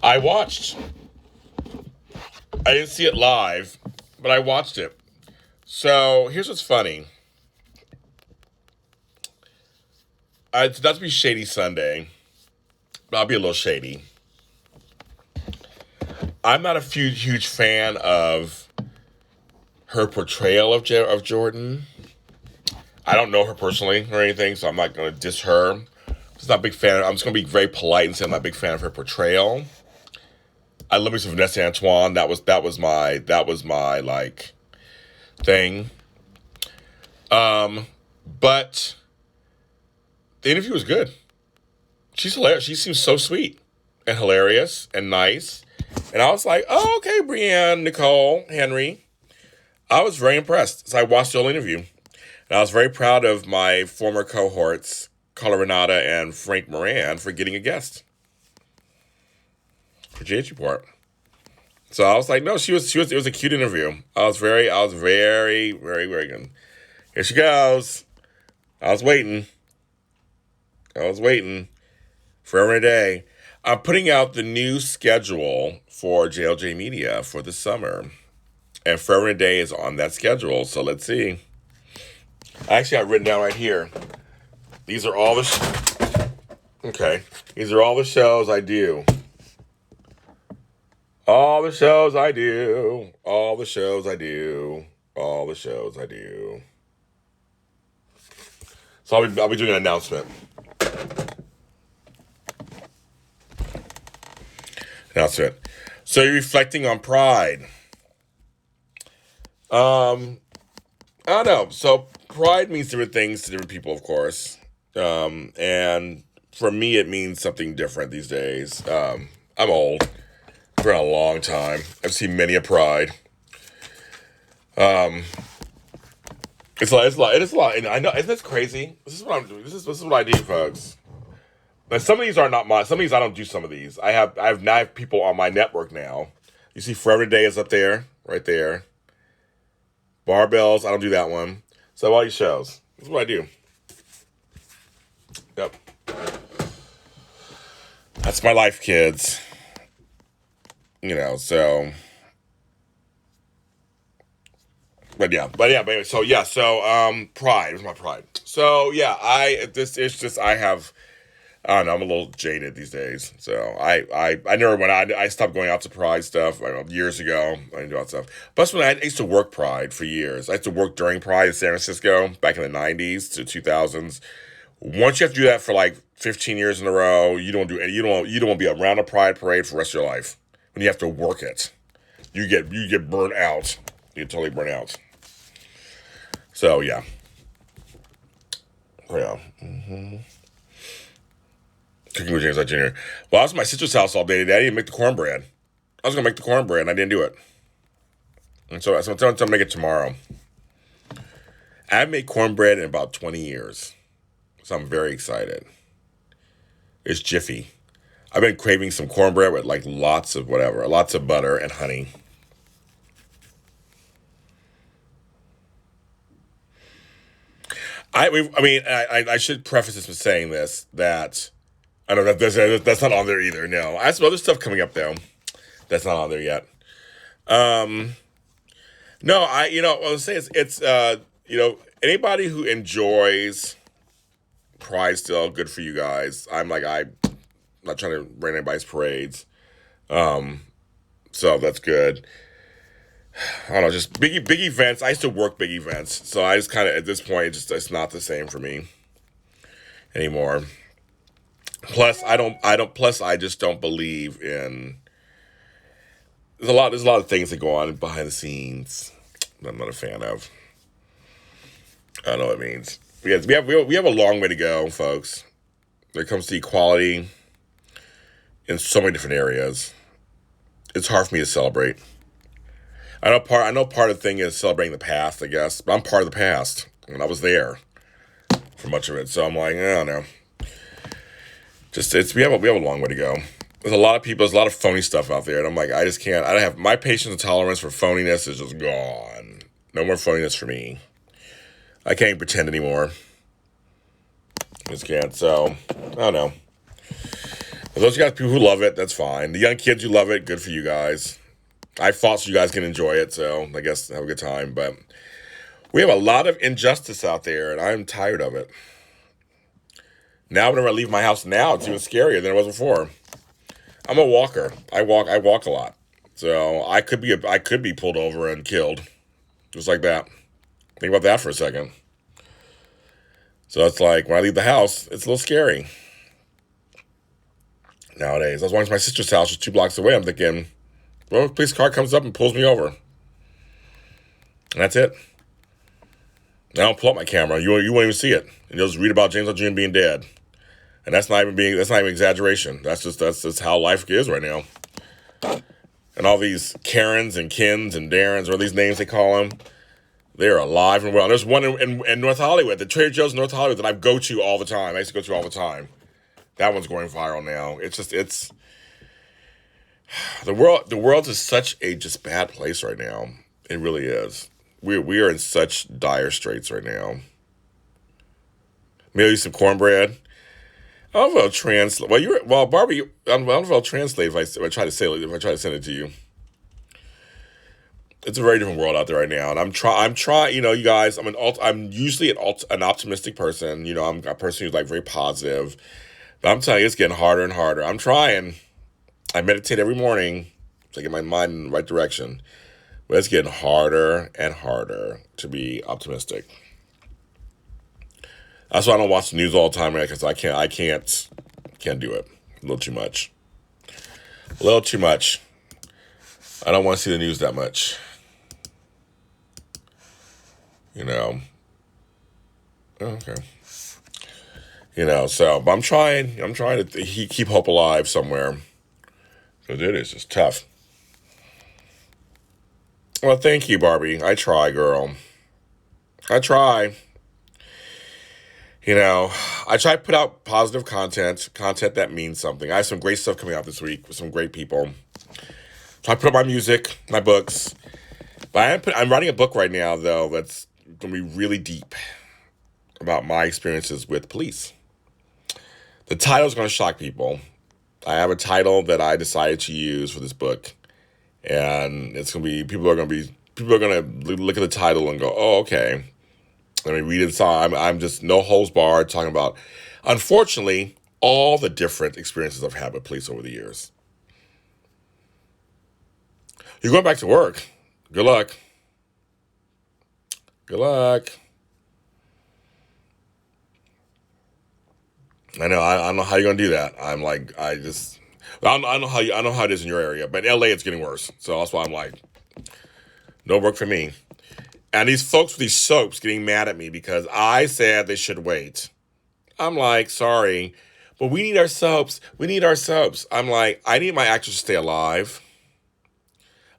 I didn't see it live, but I watched it. So here's what's funny. It's not to be Shady Sunday, but I'll be a little shady. I'm not a huge fan of her portrayal of Jordan. I don't know her personally or anything, so I'm not going to diss her. I'm just not a big fan. I'm just going to be very polite and say I'm not a big fan of her portrayal. I love me some Vanessa Antoine. That was my like thing. But the interview was good. She's hilarious. She seems so sweet and hilarious and nice. And I was like, oh, okay, Brienne, Nicole, Henry. I was very impressed. So I watched the whole interview. And I was very proud of my former cohorts, Carla Renata and Frank Moran, for getting a guest for JH Report. So I was like, no, it was a cute interview. I was very, very, very good. Here she goes. I was waiting forever and a day. I'm putting out the new schedule for JLJ Media for the summer. And Forever and a Day is on that schedule, so let's see. I actually have it written down right here. These are all the These are all the shows I do. All the shows I do. All the shows I do. All the shows I do. So I'll be doing an announcement. So you're reflecting on Pride. I don't know. So Pride means different things to different people, of course. And for me, it means something different these days. I'm old. For a long time. I've seen many a Pride. It's a lot. And I know, isn't this crazy? This is what I'm doing. This is what I do, folks. But some of these are not mine. Some of these I don't do. Some of these I have people on my network now. You see, Forever Day is up there, right there. Barbells, I don't do that one. So all these shows. This is what I do. Yep. That's my life, kids. So but anyway, pride. It was my pride. So yeah, I have I don't know, I'm a little jaded these days. So I never went out. I stopped going out to Pride stuff, I don't know, years ago. I didn't do that stuff. Plus, I used to work Pride for years. I used to work during Pride in San Francisco back in the 90s to 2000s. Once you have to do that for like 15 years in a row, you don't want to be around a Pride parade for the rest of your life. When you have to work it, you get burnt out. You get totally burnt out. So yeah, yeah. Cooking with James Lott Jr. Well, I was at my sister's house all day today. I didn't make the cornbread. I was gonna make the cornbread and I didn't do it. And so I'm telling to make it tomorrow. I haven't made cornbread in about 20 years. So I'm very excited. It's Jiffy. I've been craving some cornbread with like lots of butter and honey. I should preface this with saying this that I don't know that's not on there either. No, I have some other stuff coming up though. That's not on there yet. Um, no, what I was saying is anybody who enjoys Pride still good for you guys. I'm not trying to rain anybody's parades. Um, so that's good. I don't know, just big events. I used to work big events, so I just kind of at this point it's not the same for me anymore. Plus, I just don't believe in. There's a lot of things that go on behind the scenes that I'm not a fan of. I don't know what it means. We have a long way to go, folks. When it comes to equality in so many different areas. It's hard for me to celebrate. I know part of the thing is celebrating the past, I guess, but I'm part of the past. And I was there for much of it. So I'm like, I don't know. Just we have a long way to go. There's a lot of people, there's a lot of phony stuff out there, and I'm like, I just can't. I don't have my patience and tolerance for phoniness is just gone. No more phoniness for me. I can't even pretend anymore. I just can't. So I don't know. For those guys, people who love it, that's fine. The young kids who love it, good for you guys. I fought so you guys can enjoy it, so I guess have a good time. But we have a lot of injustice out there, and I'm tired of it. Now, whenever I leave my house now, it's even scarier than it was before. I'm a walker. I walk a lot, so I could be pulled over and killed, just like that. Think about that for a second. So it's like when I leave the house, it's a little scary nowadays. I was walking to my sister's house, just 2 blocks away. I'm thinking, well, a police car comes up and pulls me over, and that's it. I don't pull up my camera. You won't even see it. And you'll just read about James Lott Jr. being dead. And that's not even exaggeration. That's just how life is right now. And all these Karens and Kens and Darrens, or these names they call them, they're alive and well. There's one in North Hollywood, the Trader Joe's in North Hollywood that I go to all the time. I used to go to all the time. That one's going viral now. It's the world is such a just bad place right now. It really is. We are in such dire straits right now. Maybe some cornbread. I don't know if I'll translate. Barbie. I don't know if I'll translate if I try to say it, if I try to send it to you. It's a very different world out there right now, and I'm trying. You guys. I'm usually an optimistic person. I'm a person who's like very positive. But I'm telling you, it's getting harder and harder. I'm trying. I meditate every morning to get my mind in the right direction. But it's getting harder and harder to be optimistic. That's why I don't watch the news all the time, because I can't do it. A little too much. A little too much. I don't want to see the news that much. You know. Oh, okay. But I'm trying to keep hope alive somewhere. Because it is just tough. Well, thank you, Barbie. I try, girl. I try. I try to put out positive content that means something. I have some great stuff coming out this week with some great people. So I put up my music, my books. But I'm writing a book right now, though, that's going to be really deep about my experiences with police. The title's going to shock people. I have a title that I decided to use for this book, and it's gonna be people are gonna look at the title and go, "Oh, okay." Let me read it. So I'm just no holds barred talking about, unfortunately, all the different experiences I've had with police over the years. You're going back to work. Good luck. Good luck. I know. I don't know how you're gonna do that. I'm like, I don't know how I know how it is in your area, but in LA it's getting worse. So that's why I'm like, no work for me. And these folks with these soaps getting mad at me because I said they should wait. I'm like, sorry, but we need our soaps. We need our soaps. I'm like, I need my actors to stay alive.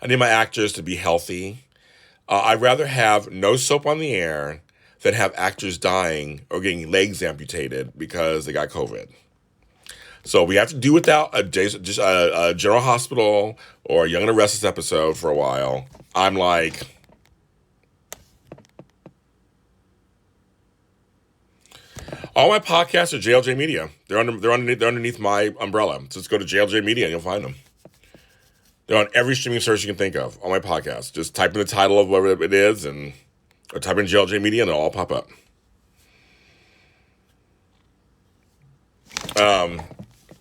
I need my actors to be healthy. I'd rather have no soap on the air than have actors dying or getting legs amputated because they got COVID. So we have to do without just a general hospital or a Young and the Restless episode for a while. I'm like, all my podcasts are JLJ Media. They're underneath my umbrella. So just go to JLJ Media and you'll find them. They're on every streaming service you can think of. All my podcasts. Just type in the title of whatever it is or type in JLJ Media and they'll all pop up.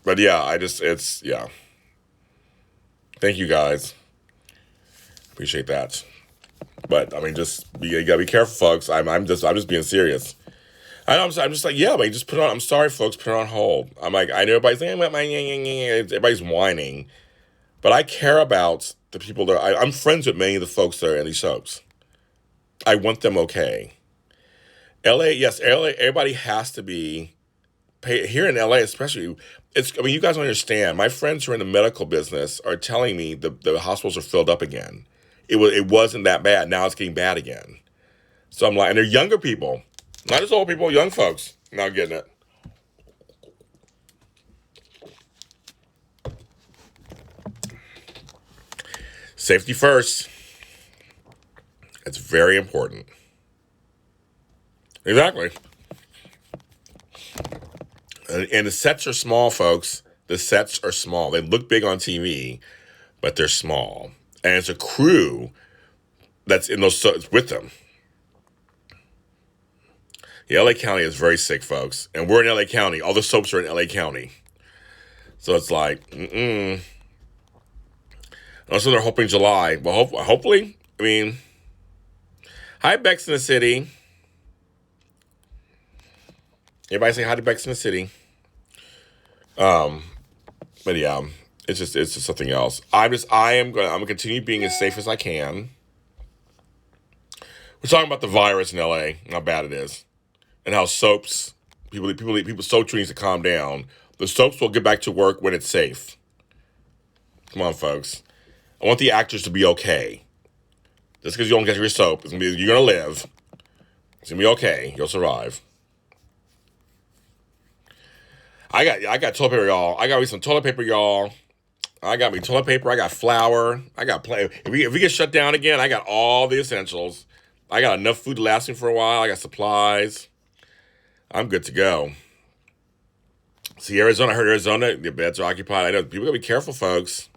But yeah, yeah. Thank you guys. Appreciate that. But I mean, you gotta be careful, folks. I'm just being serious. I'm just like, yeah, but just put it on. I'm sorry, folks, put it on hold. I'm like, I know everybody's saying, everybody's whining, but I care about the people I'm friends with many of the folks that are in these soaps. I want them okay. LA, yes, LA. Everybody has to be here in LA, especially. I mean, you guys don't understand. My friends who are in the medical business are telling me the hospitals are filled up again. It wasn't that bad. Now it's getting bad again. So I'm like, and they're younger people, not just old people, young folks. Not getting it. Safety first. It's very important. Exactly. And the sets are small, folks. The sets are small. They look big on TV, but they're small. And it's a crew that's in those with them. The LA County is very sick, folks. And we're in LA County. All the soaps are in LA County. So it's like, Also, they're hoping July. Well, hopefully, I mean, hi, Bex in the City. Everybody say hi to Bex in the City. But yeah, it's just something else. I'm gonna continue being as safe as I can. We're talking about the virus in LA, and how bad it is, and how soaps soap needs to calm down. The soaps will get back to work when it's safe. Come on, folks. I want the actors to be okay. Just because you don't get your soap, you're gonna live. It's gonna be okay. You'll survive. I got toilet paper, y'all. I got me some toilet paper, y'all. I got me toilet paper. I got flour. I got plenty. If we get shut down again, I got all the essentials. I got enough food to last me for a while. I got supplies. I'm good to go. See, Arizona. I heard Arizona. The beds are occupied. I know people gotta be careful, folks.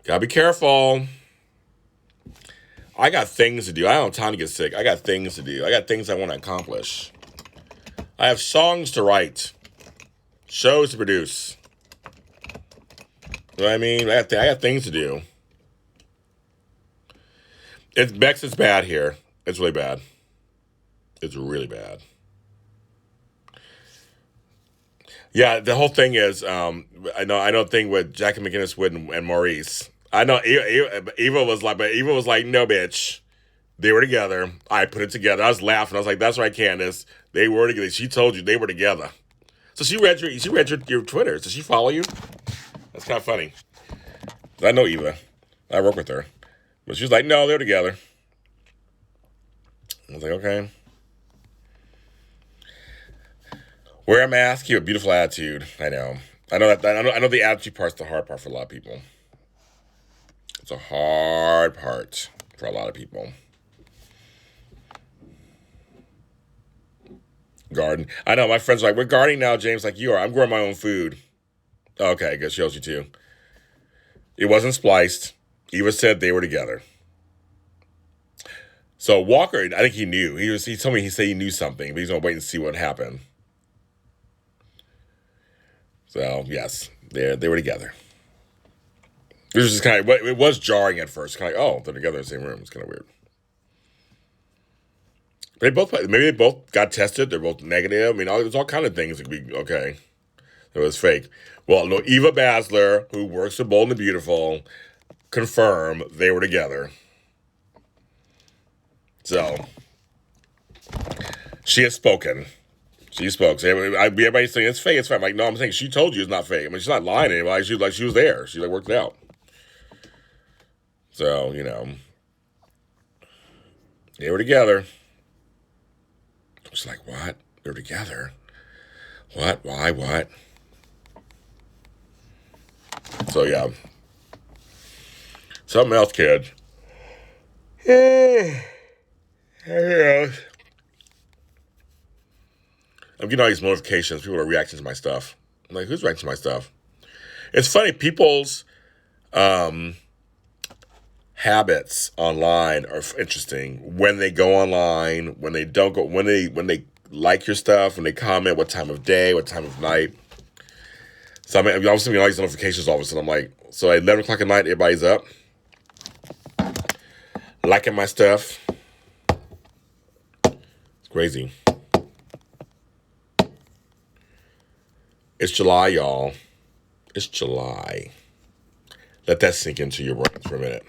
Gotta be careful. I got things to do. I don't have time to get sick. I got things to do. I got things I want to accomplish. I have songs to write, shows to produce. You know what I mean? I got things to do. Bex is bad here. It's really bad. It's really bad. Yeah, the whole thing is, I know the thing with Jackie McGinnis Wood and Maurice. I know Eva was like, no, bitch. They were together. I put it together. I was laughing. I was like, that's right, Candace. They were together. She told you they were together. So she read your Twitter. Does she follow you? That's kind of funny. I know Eva. I work with her. But she was like, no, they're together. I was like, okay. Wear a mask, you have a beautiful attitude. I know. I know the attitude part's the hard part for a lot of people. It's a hard part for a lot of people. Garden. I know, my friends are like, we're gardening now, James, like you are. I'm growing my own food. Okay, I guess shows you too. It wasn't spliced. Eva said they were together. So Walker, I think he knew. He told me he said he knew something, but he's gonna wait and see what happened. So yes, they were together. It was just kind of it was jarring at first. Kind of like, oh, they're together in the same room. It's kind of weird. Maybe they both got tested. They're both negative. I mean, there's all kind of things that could be okay. It was fake. Well, no, Eva Basler, who works at Bold and the Beautiful, confirmed they were together. So she has spoken. She spoke. So everybody's saying it's fake. It's fake. I'm like, no, I'm saying she told you it's not fake. I mean, she's not lying to anybody. She was there. She worked it out. So they were together. It's like, what? They're together. What? Why? What? So yeah. Something else, kid. I'm getting all these notifications. People are reacting to my stuff. I'm like, who's reacting to my stuff? It's funny. People's habits online are interesting. When they go online, when they don't go, when they like your stuff, when they comment, what time of day, what time of night. So I'm also getting all these notifications all of a sudden. I'm like, so at 11 o'clock at night, everybody's up, liking my stuff. It's crazy. It's July, y'all. It's July. Let that sink into your brains for a minute.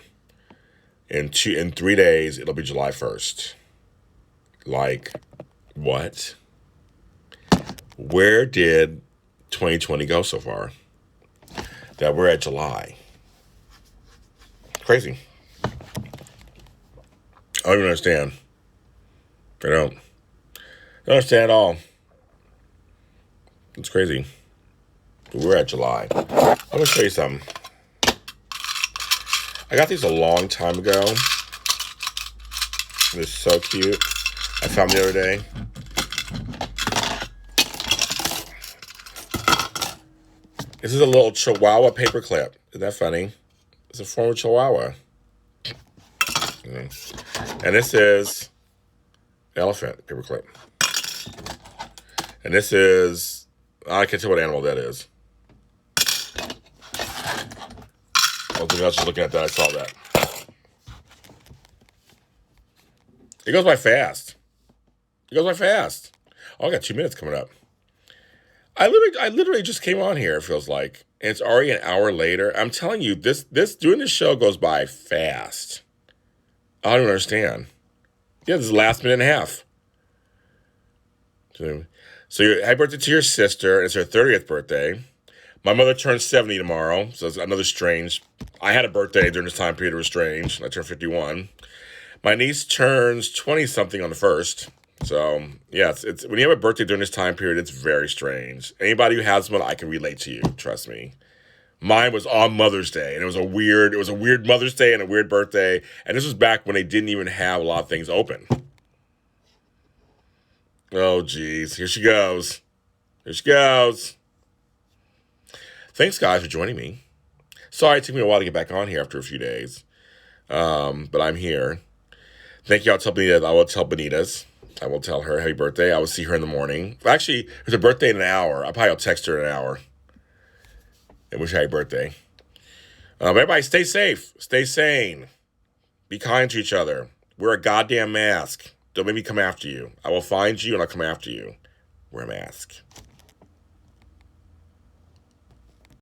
In 3 days, it'll be July 1st. Like, what? Where did 2020 go so far? That we're at July. Crazy. I don't even understand. I don't understand at all. It's crazy. But we're at July. Let me show you something. I got these a long time ago. They're so cute. I found them the other day. This is a little Chihuahua paperclip. Isn't that funny? It's a form of Chihuahua. And this is elephant paperclip. And this is, I can't tell what animal that is. I was just looking at that. I saw that. It goes by fast. Oh, I got 2 minutes coming up. I literally just came on here. It feels like, and it's already an hour later. I'm telling you, this doing this show goes by fast. I don't understand. Yeah, this is the last minute and a half. So happy birthday to your sister. It's her 30th birthday. My mother turns 70 tomorrow, so it's another strange. I had a birthday during this time period. It was strange. I turned 51. My niece turns 20-something on the 1st. So, yeah, it's when you have a birthday during this time period, it's very strange. Anybody who has one, I can relate to you. Trust me. Mine was on Mother's Day, and it was a weird Mother's Day and a weird birthday. And this was back when they didn't even have a lot of things open. Oh, geez. Here she goes. Thanks, guys, for joining me. Sorry it took me a while to get back on here after a few days. But I'm here. Thank you. I will tell Benitez. I will tell her happy birthday. I will see her in the morning. Actually, it's her birthday in an hour. I'll probably text her in an hour and wish her happy birthday. Everybody, stay safe. Stay sane. Be kind to each other. Wear a goddamn mask. Don't make me come after you. I will find you and I'll come after you. Wear a mask.